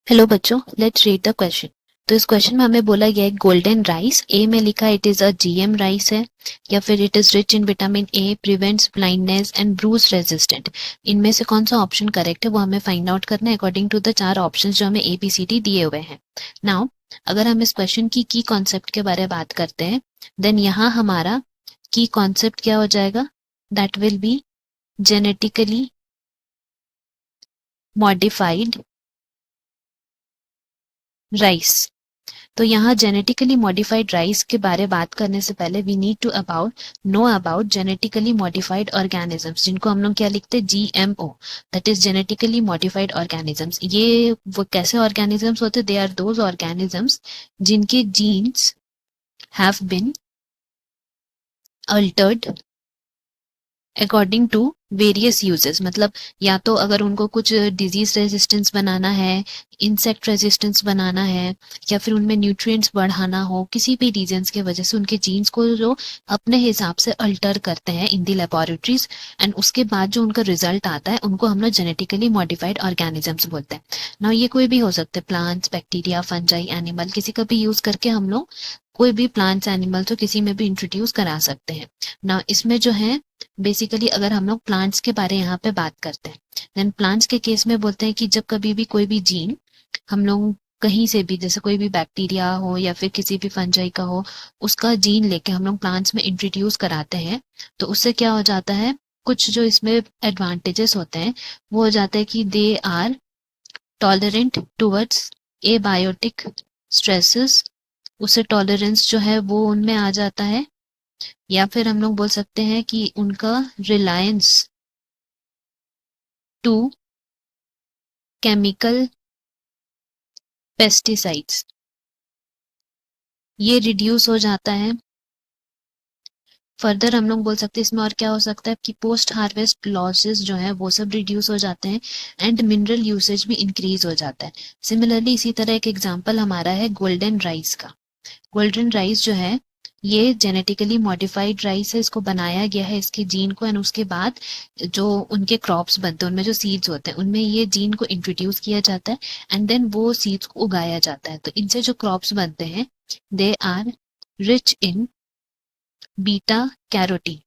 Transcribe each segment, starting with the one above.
Hello बच्चों, let's read the question. तो इस क्वेश्चन में हमें बोला गया है गोल्डन राइस। ए में लिखा it is a GM rice है, या फिर it is rich in vitamin A, prevents blindness and bruise resistant. इनमें से कौन सा ऑप्शन करेक्ट है वो हमें फाइंड आउट करना है अकॉर्डिंग टू द चार ऑप्शन जो हमें ए बी सी डी दिए हुए हैं। नाउ अगर हम इस क्वेश्चन की कॉन्सेप्ट के बारे में बात करते हैं, देन यहाँ हमारा की कॉन्सेप्ट क्या हो जाएगा? That will be genetically modified rice. तो यहाँ जेनेटिकली मॉडिफाइड राइस के बारे बात करने से पहले we need to know about genetically modified organisms, जिनको हम लोग क्या लिखते हैं? GMO, that is genetically modified organisms. ये वो कैसे ऑर्गेनिजम्स होते? दे आर दोज ऑर्गेनिजम्स जिनके genes have been altered according to various uses. मतलब या तो अगर उनको कुछ डिजीज रेजिस्टेंस बनाना है, इंसेक्ट रेजिस्टेंस बनाना है, या फिर उनमें न्यूट्रिएंट्स बढ़ाना हो, किसी भी रीजंस के वजह से उनके जीन्स को जो अपने हिसाब से अल्टर करते हैं इन दी लेबोरेटरीज, एंड उसके बाद जो उनका रिजल्ट आता है उनको हम लोग जेनेटिकली मॉडिफाइड ऑर्गेनिजम्स बोलते हैं ना। ये कोई भी हो सकते हैं, प्लांट्स, बैक्टीरिया, फंजाई, एनिमल, किसी का भी यूज करके हम लोग कोई भी प्लांट्स, एनिमल्स को किसी में भी इंट्रोड्यूस करा सकते हैं ना। इसमें जो है बेसिकली अगर हम लोग प्लांट्स के बारे यहाँ पे बात करते हैं, देन प्लांट्स के केस में बोलते हैं कि जब कभी भी कोई भी जीन हम लोग कहीं से भी, जैसे कोई भी बैक्टीरिया हो या फिर किसी भी फंजाई का हो, उसका जीन लेके हम लोग प्लांट्स में इंट्रोड्यूस कराते हैं, तो उससे क्या हो जाता है? कुछ जो इसमें एडवांटेजेस होते हैं वो हो जाता है कि they are tolerant towards abiotic stresses. उससे टॉलरेंस जो है वो उनमें आ जाता है, या फिर हम लोग बोल सकते हैं कि उनका रिलायंस टू केमिकल पेस्टिसाइड्स ये रिड्यूस हो जाता है। फर्दर हम लोग बोल सकते हैं इसमें और क्या हो सकता है कि पोस्ट हार्वेस्ट लॉसेस जो है वो सब रिड्यूस हो जाते हैं, एंड मिनरल यूसेज भी इंक्रीज हो जाता है। सिमिलरली इसी तरह एक एग्जांपल हमारा है गोल्डन राइस का। गोल्डन राइस जो है ये जेनेटिकली मॉडिफाइड राइस है, इसको बनाया गया है इसके जीन को, एंड उसके बाद जो उनके क्रॉप्स बनते हैं उनमें जो सीड्स होते हैं उनमें ये जीन को इंट्रोड्यूस किया जाता है, एंड देन वो सीड्स को उगाया जाता है। तो इनसे जो क्रॉप्स बनते हैं they are rich in beta carotene.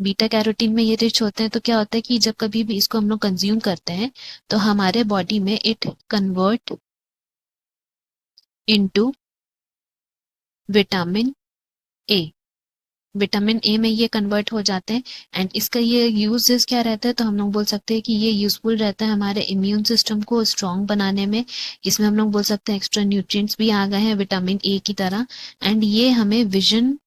Beta carotene में ये रिच होते हैं, तो क्या होता है कि जब कभी भी इसको हम लोग कंज्यूम करते हैं तो हमारे बॉडी में it convert into vitamin A. Vitamin A में ये कन्वर्ट हो जाते हैं, एंड इसका ये यूजेस क्या रहता है? तो हम लोग बोल सकते हैं कि ये यूजफुल रहता है हमारे इम्यून सिस्टम को स्ट्रांग बनाने में। इसमें हम लोग बोल सकते हैं एक्स्ट्रा न्यूट्रिएंट्स भी आ गए हैं विटामिन ए की तरह, एंड ये हमें विजन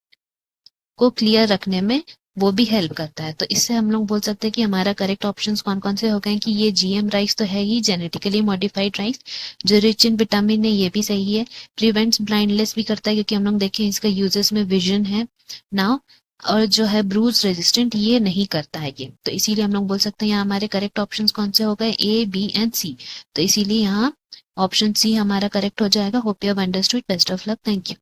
को क्लियर रखने में वो भी हेल्प करता है। तो इससे हम लोग बोल सकते हैं कि हमारा करेक्ट ऑप्शंस कौन कौन से हो गए कि ये जीएम राइस तो है ही, जेनेटिकली मॉडिफाइड राइस जो रिच इन विटामिन है ये भी सही है, प्रिवेंट्स ब्लाइंडनेस भी करता है क्योंकि हम लोग देखें इसका यूजेस में विजन है ना, और जो है ब्रूज रेजिस्टेंट ये नहीं करता है ये। तो इसीलिए हम लोग बोल सकते हैं यहाँ हमारे करेक्ट ऑप्शंस कौन से हो गए? ए, बी एंड सी। तो इसीलिए यहाँ ऑप्शन सी हमारा करेक्ट हो जाएगा। Hope you have understood. Best of luck. Thank you.